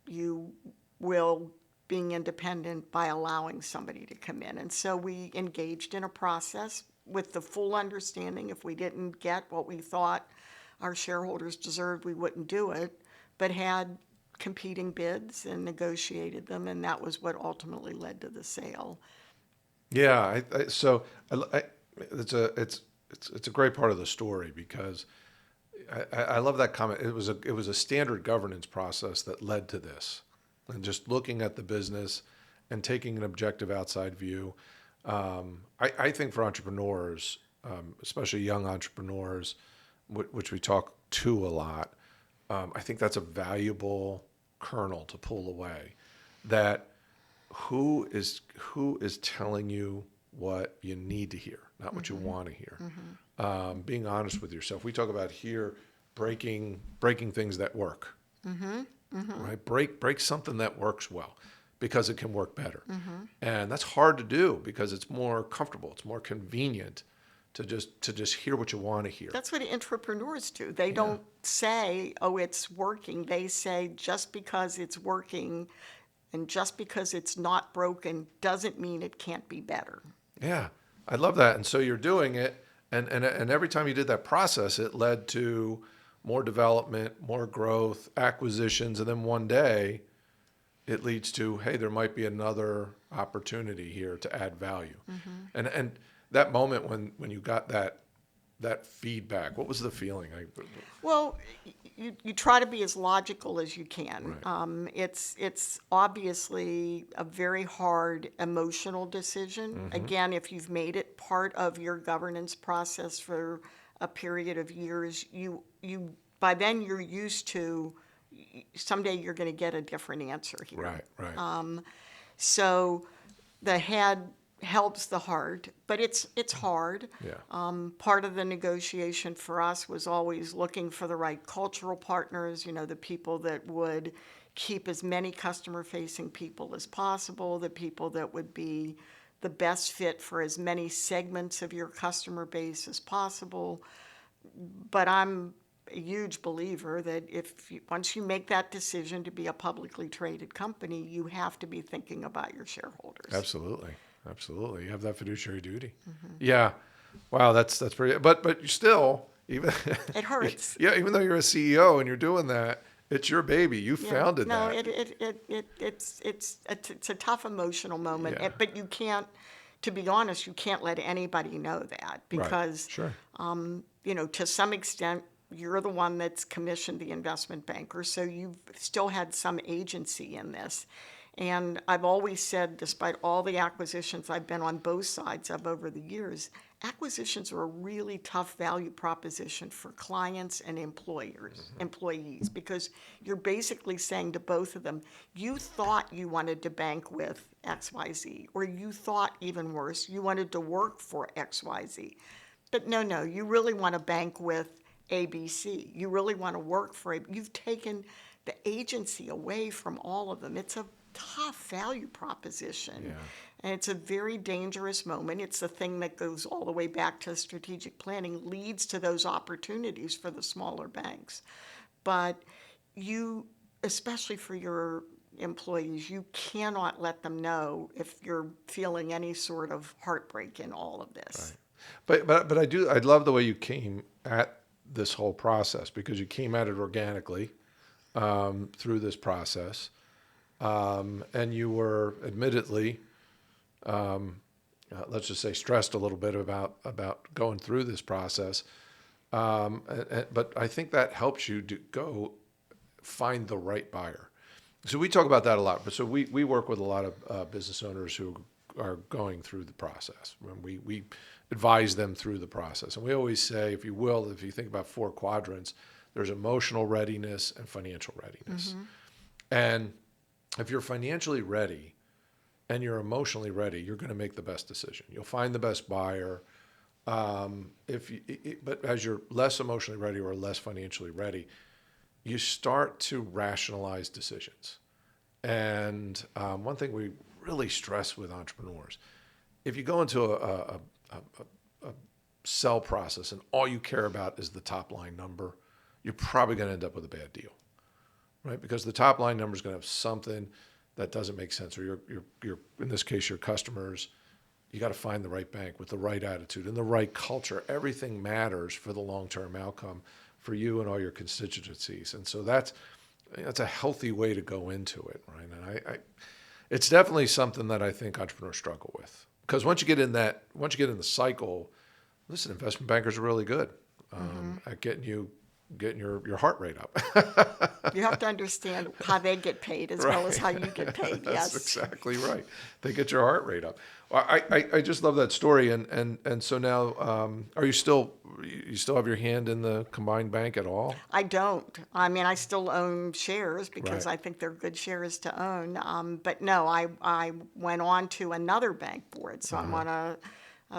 you will being independent by allowing somebody to come in. And so we engaged in a process with the full understanding if we didn't get what we thought our shareholders deserved, we wouldn't do it, but had competing bids and negotiated them, and that was what ultimately led to the sale. Yeah, it's a great part of the story because I love that comment. It was a standard governance process that led to this, and just looking at the business and taking an objective outside view. I think for entrepreneurs, especially young entrepreneurs, which we talk to a lot, I think that's a valuable kernel to pull away. That who is telling you what you need to hear, not what you want to hear. Being honest with yourself. We talk about here breaking things that work. Right? Break something that works well because it can work better. And that's hard to do because it's more comfortable, it's more convenient to just hear what you want to hear. That's what entrepreneurs do. They don't say, oh, it's working. They say just because it's working and just because it's not broken doesn't mean it can't be better. Yeah, I love that. And so you're doing it, and every time you did that process, it led to more development, more growth, acquisitions, and then one day it leads to, hey, there might be another opportunity here to add value. And that moment when you got that feedback, what was the feeling? Well, you try to be as logical as you can. Right. It's obviously a very hard emotional decision. Again, if you've made it part of your governance process for a period of years, you by then you're used to someday you're going to get a different answer here. Right. So the head helps the heart, but it's hard. Yeah. Part of the negotiation for us was always looking for the right cultural partners, the people that would keep as many customer-facing people as possible, the people that would be the best fit for as many segments of your customer base as possible. But I'm a huge believer that once you make that decision to be a publicly traded company, you have to be thinking about your shareholders. Absolutely. You have that fiduciary duty. Yeah. Wow, that's pretty. But you still, even it hurts. Yeah, even though you're a CEO and you're doing that, it's your baby. You founded that. No, it's a tough emotional moment. Yeah. But you can't, to be honest, you can't let anybody know that because, Right. Sure. To some extent, you're the one that's commissioned the investment banker, so you've still had some agency in this. And I've always said, despite all the acquisitions I've been on both sides of over the years, acquisitions are a really tough value proposition for clients and employees, because you're basically saying to both of them, you thought you wanted to bank with XYZ, or you thought, even worse, you wanted to work for XYZ. But no, you really want to bank with ABC. You really want to work for You've taken the agency away from all of them. It's a tough value proposition. Yeah. And it's a very dangerous moment. It's the thing that goes all the way back to strategic planning, leads to those opportunities for the smaller banks. But you, especially for your employees, you cannot let them know if you're feeling any sort of heartbreak in all of this. Right. But I love the way you came at this whole process, because you came at it organically through this process. And you were admittedly, let's just say, stressed a little bit about going through this process. But I think that helps you to go find the right buyer. So we talk about that a lot. But so we work with a lot of business owners who are going through the process. We advise them through the process. And we always say, if you think about 4 quadrants, there's emotional readiness and financial readiness. And if you're financially ready and you're emotionally ready, you're going to make the best decision. You'll find the best buyer. But as you're less emotionally ready or less financially ready, you start to rationalize decisions. And one thing we really stress with entrepreneurs, if you go into a sell process and all you care about is the top line number, you're probably going to end up with a bad deal. Right? Because the top line number is going to have something that doesn't make sense, or your in this case, your customers, you got to find the right bank with the right attitude and the right culture. Everything matters for the long-term outcome for you and all your constituencies. And so that's a healthy way to go into it, right? And it's definitely something that I think entrepreneurs struggle with, because once you get in the cycle, listen, investment bankers are really good at getting your heart rate up. You have to understand how they get paid as well as how you get paid. That's Yes, exactly right. They get your heart rate up. Well, I just love that story. And so now, are you still have your hand in the combined bank at all? I don't. I mean, I still own shares because Right. I think they're good shares to own. But no, I went on to another bank board. So I'm on a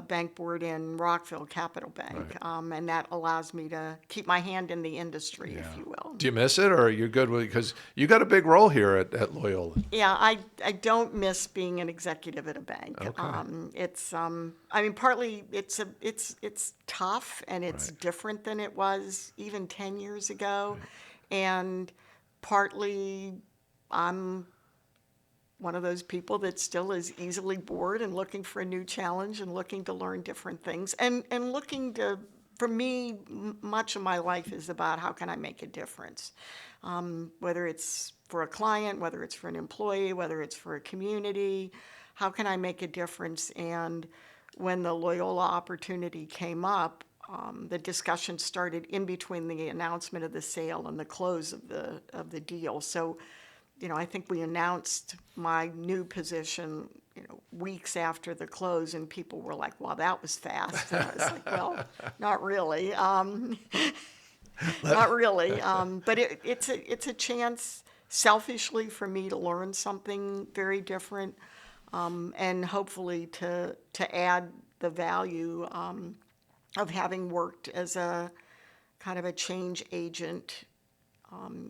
bank board in Rockville Capital Bank. Right. And that allows me to keep my hand in the industry, Yeah. if you will. Do you miss it, or are you good with it? Because you got a big role here at Loyola. Yeah, I don't miss being an executive at a bank. Okay. It's I mean, partly it's tough and it's Right. different than it was even 10 years ago, and partly I'm one of those people that still is easily bored and looking for a new challenge and looking to learn different things and looking to, for me, much of my life is about how can I make a difference, whether it's for a client, whether it's for an employee, whether it's for a community, how can I make a difference? And when the Loyola opportunity came up, the discussion started in between the announcement of the sale and the close of the deal. So, I think we announced my new position, weeks after the close, and people were like, "Wow, that was fast." And I was like, "Well, not really, not really." But it's a chance, selfishly, for me to learn something very different, and hopefully to add the value of having worked as a kind of a change agent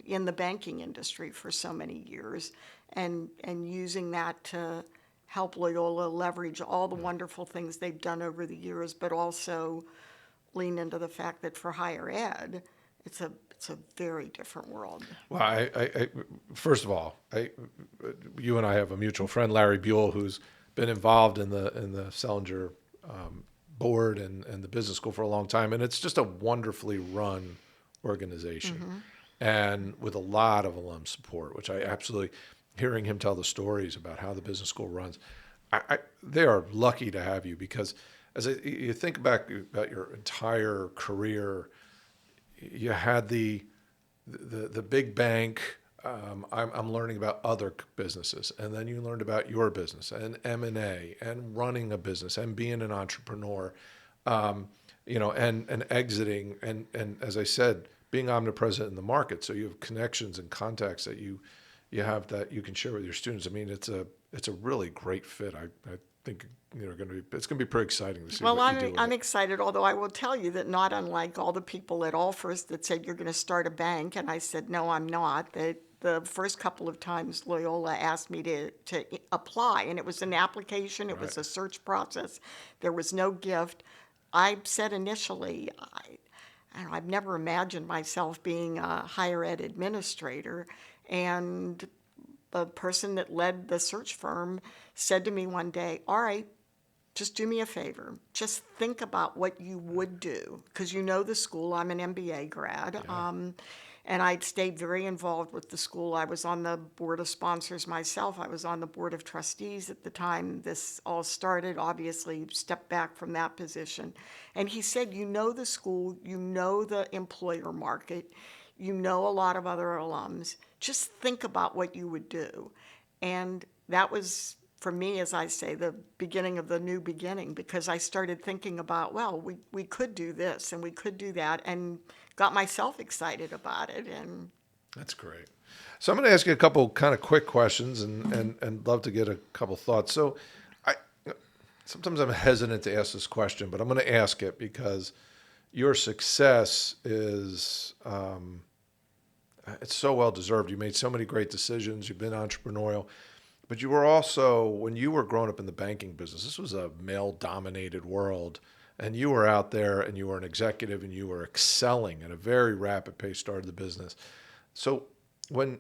in the banking industry for so many years, and using that to help Loyola leverage all the wonderful things they've done over the years, but also lean into the fact that for higher ed, it's a very different world. Well, I first of all, you and I have a mutual friend, Larry Buell, who's been involved in the Selinger board and the business school for a long time, and it's just a wonderfully run organization, and with a lot of alum support, which I absolutely, hearing him tell the stories about how the business school runs, they are lucky to have you, because as you think back about your entire career, you had the big bank. I'm learning about other businesses, and then you learned about your business and M&A and running a business and being an entrepreneur, and exiting and as I said, being omnipresent in the market. So you have connections and contacts that you have that you can share with your students. I mean, it's a really great fit. I think it's going to be pretty exciting to see what you do with I'm it. excited, although I will tell you that not unlike all the people at Allfirst that said you're going to start a bank, and I said, no, I'm not. The first couple of times Loyola asked me to apply, and it was an application, it was a search process, there was no gift. I said initially, I've never imagined myself being a higher ed administrator, and the person that led the search firm said to me one day, all right, just do me a favor. Just think about what you would do, because you know the school. I'm an MBA grad, and I'd stayed very involved with the school. I was on the board of sponsors myself. I was on the board of trustees at the time this all started, obviously stepped back from that position. And he said, you know the school, you know the employer market, you know a lot of other alums. Just think about what you would do. And that was, for me, as I say, the beginning of the new beginning, because I started thinking about, well, we could do this and we could do that, and got myself excited about it. And That's great. So I'm going to ask you a couple kind of quick questions, and love to get a couple thoughts. So sometimes I'm hesitant to ask this question, but I'm going to ask it because your success is it's so well deserved. You made so many great decisions. You've been entrepreneurial. But you were also, when you were growing up in the banking business, this was a male-dominated world, and you were out there and you were an executive and you were excelling at a very rapid pace, started the business. So in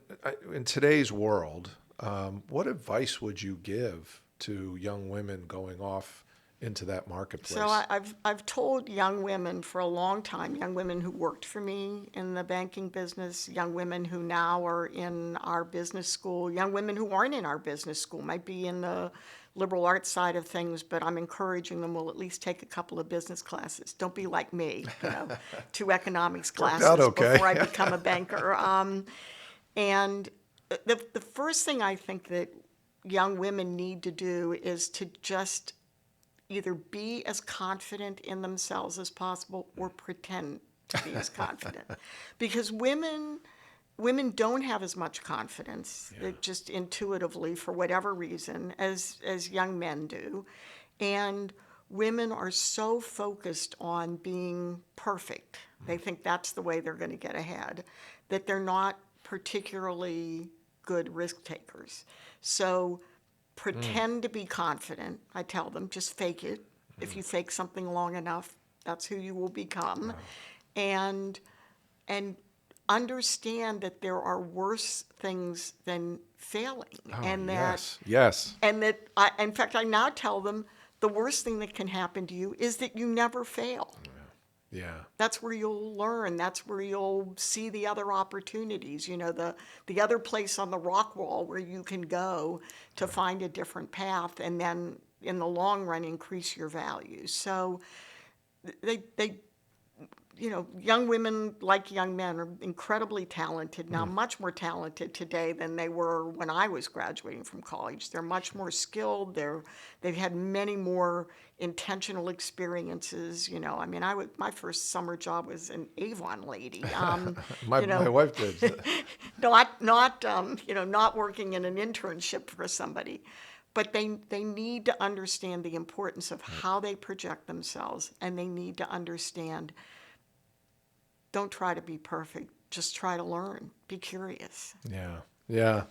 today's world, what advice would you give to young women going off into that marketplace? So I've told young women for a long time, young women who worked for me in the banking business, young women who now are in our business school, young women who aren't in our business school, might be in the liberal arts side of things, but I'm encouraging them, will at least take a couple of business classes. Don't be like me, 2 economics classes okay. before I become a banker. And the first thing I think that young women need to do is to just either be as confident in themselves as possible or pretend to be as confident. Because women don't have as much confidence, just intuitively for whatever reason, as young men do. And women are so focused on being perfect. They think that's the way they're going to get ahead, that they're not particularly good risk takers. So pretend to be confident. I tell them, just fake it. If you fake something long enough, that's who you will become. And understand that there are worse things than failing. And that, yes. And that, in fact, I now tell them the worst thing that can happen to you is that you never fail. Yeah. That's where you'll learn. That's where you'll see the other opportunities, the other place on the rock wall where you can go to find a different path, and then in the long run increase your value. So they young women, like young men, are incredibly talented now, much more talented today than they were when I was graduating from college. They're much more skilled. They've had many more intentional experiences. My first summer job was an Avon lady. My wife did. not working in an internship for somebody. But they need to understand the importance of how they project themselves, and they need to understand, don't try to be perfect. Just try to learn. Be curious. Yeah.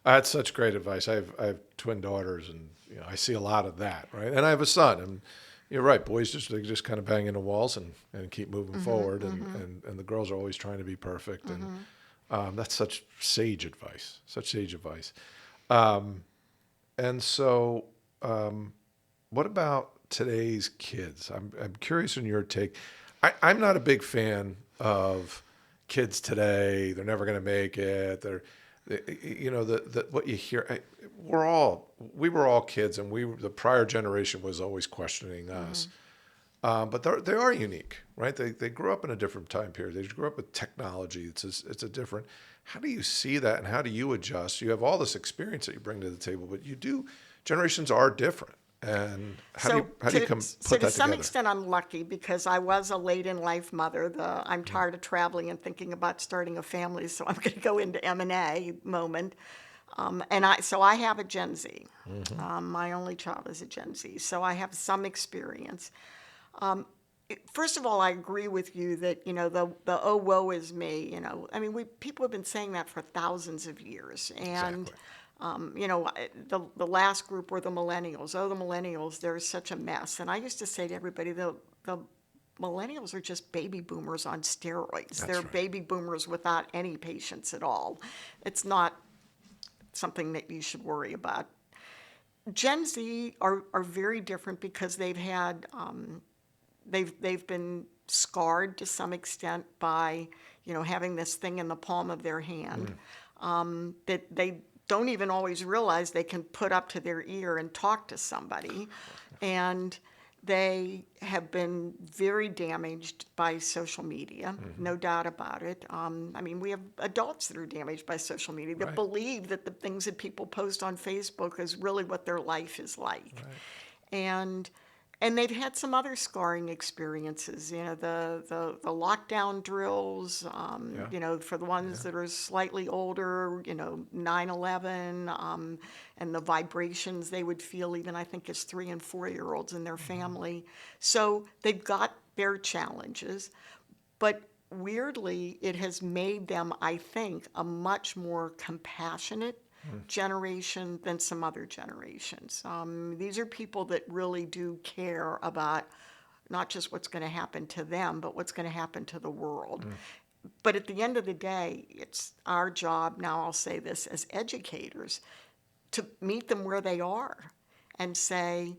That's such great advice. I have twin daughters, and I see a lot of that, right? And I have a son, and you're right. Boys just kind of bang into walls and keep moving forward, and the girls are always trying to be perfect, and that's such sage advice. And so, what about today's kids? I'm curious in your take. I'm not a big fan of kids today. They're never going to make it. What you hear. We were all kids, and the prior generation was always questioning us. But they are unique, right? They grew up in a different time period. They grew up with technology. It's a different. How do you see that, and how do you adjust? You have all this experience that you bring to the table, but generations are different. And how do you put that together? So to some extent, I'm lucky because I was a late in life mother. I'm tired of traveling and thinking about starting a family, so I'm going to go into M&A moment. So I have a Gen Z. My only child is a Gen Z, so I have some experience. First of all, I agree with you that the oh woe is me. People have been saying that for thousands of years, and. Exactly. The last group were the millennials. The millennials, they're such a mess. And I used to say to everybody, the millennials are just baby boomers on steroids. They're right. Baby boomers without any patience at all. It's not something that you should worry about. Gen Z are very different because they've had, they've been scarred to some extent by, having this thing in the palm of their hand, that they don't even always realize they can put up to their ear and talk to somebody. And they have been very damaged by social media, no doubt about it. We have adults that are damaged by social media that believe that the things that people post on Facebook is really what their life is like. Right. And they've had some other scarring experiences, the lockdown drills, for the ones that are slightly older, 9/11, and the vibrations they would feel even, I think, as 3 and 4-year-olds in their family. So they've got their challenges, but weirdly, it has made them, I think, a much more compassionate generation than some other generations. These are people that really do care about not just what's going to happen to them, but what's going to happen to the world. But at the end of the day, it's our job, now I'll say this, as educators, to meet them where they are and say,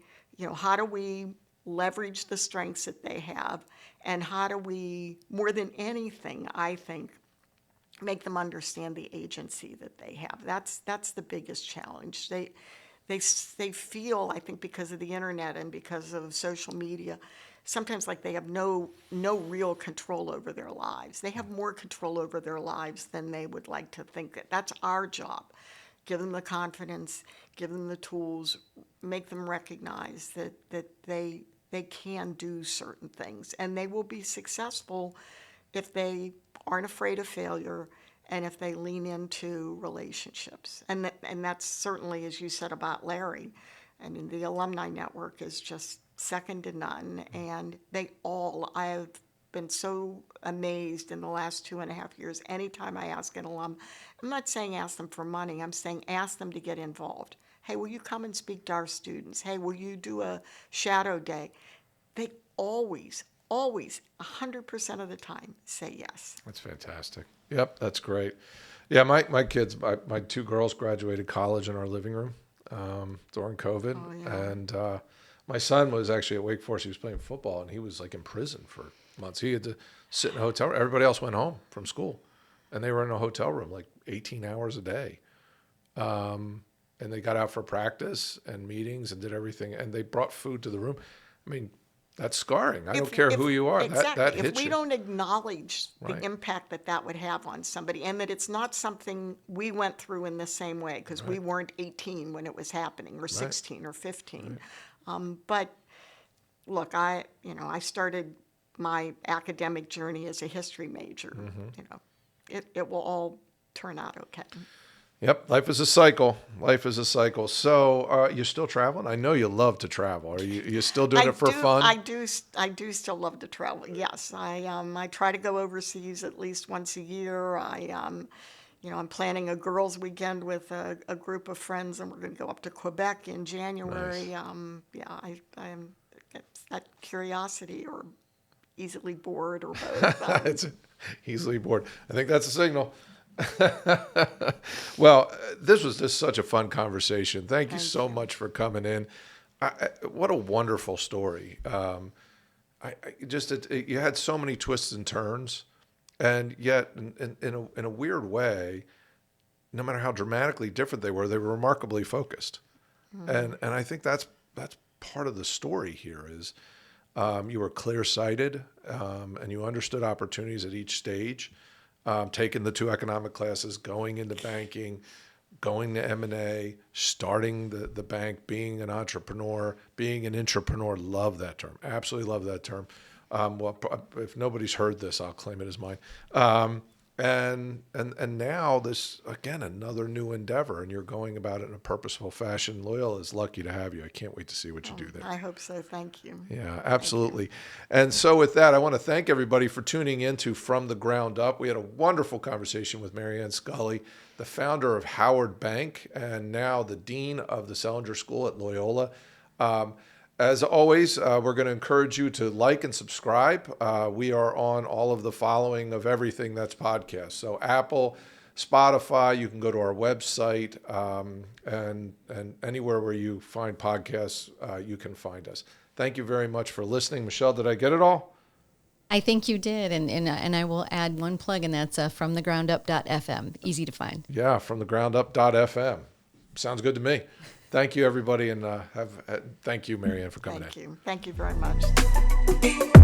how do we leverage the strengths that they have, and how do we, more than anything, I think, make them understand the agency that they have. That's the biggest challenge. They feel, I think, because of the internet and because of social media, sometimes like they have no real control over their lives. They have more control over their lives than they would like to think. That's our job. Give them the confidence, give them the tools, make them recognize that they can do certain things, and they will be successful if they aren't afraid of failure and if they lean into relationships. And that's certainly, as you said about Larry, I mean, the alumni network is just second to none, and I have been so amazed in the last 2.5 years. Anytime I ask an alum, I'm not saying ask them for money, I'm saying ask them to get involved. Hey, will you come and speak to our students? Hey, will you do a shadow day? They always, 100% of the time say yes. That's fantastic. Yep, that's great. Yeah, my kids, my two girls graduated college in our living room during COVID. Oh, yeah. And my son was actually at Wake Forest. He was playing football, and he was like in prison for months. He had to sit in a hotel. Everybody else went home from school, and they were in a hotel room like 18 hours a day. And they got out for practice and meetings and did everything, and they brought food to the room. I mean, that's scarring. I don't care who you are. Exactly. That hits you. If we don't acknowledge the Right. impact that would have on somebody, and that it's not something we went through in the same way, because we weren't 18 when it was happening, or 16 or 15. But look, I started my academic journey as a history major. It will all turn out okay. Yep, life is a cycle. Life is a cycle. So you're still traveling? I know you love to travel. Are you still doing it for fun? I do still love to travel. Yes, I try to go overseas at least once a year. I'm planning a girls' weekend with a group of friends, and we're going to go up to Quebec in January. Nice. I'm it's that curiosity, or easily bored, or both. It's easily bored. I think that's a signal. Well, this was just such a fun conversation. Thank you so much for coming in. What a wonderful story. You had so many twists and turns, and yet in a weird way, no matter how dramatically different they were remarkably focused. And I think that's part of the story here is you were clear-sighted, and you understood opportunities at each stage. Taking the 2 economic classes, going into banking, going to M&A, starting the bank, being an entrepreneur, being an intrapreneur. Love that term. Absolutely love that term. Well, if nobody's heard this, I'll claim it as mine. And now this, again, another new endeavor, and you're going about it in a purposeful fashion. Loyola is lucky to have you. I can't wait to see what you do there. I hope so. Thank you. Yeah, absolutely. And so with that, I want to thank everybody for tuning in to From the Ground Up. We had a wonderful conversation with Mary Ann Scully, the founder of Howard Bank and now the dean of the Selinger School at Loyola. As always, we're going to encourage you to like and subscribe. We are on all of the following of everything that's podcast. So Apple, Spotify, you can go to our website, and anywhere where you find podcasts, you can find us. Thank you very much for listening. Michelle, did I get it all? I think you did, and I will add one plug, and that's fromthegroundup.fm. Easy to find. Yeah, fromthegroundup.fm. Sounds good to me. Thank you, everybody, and thank you, Mary Ann, for coming in. Thank you very much.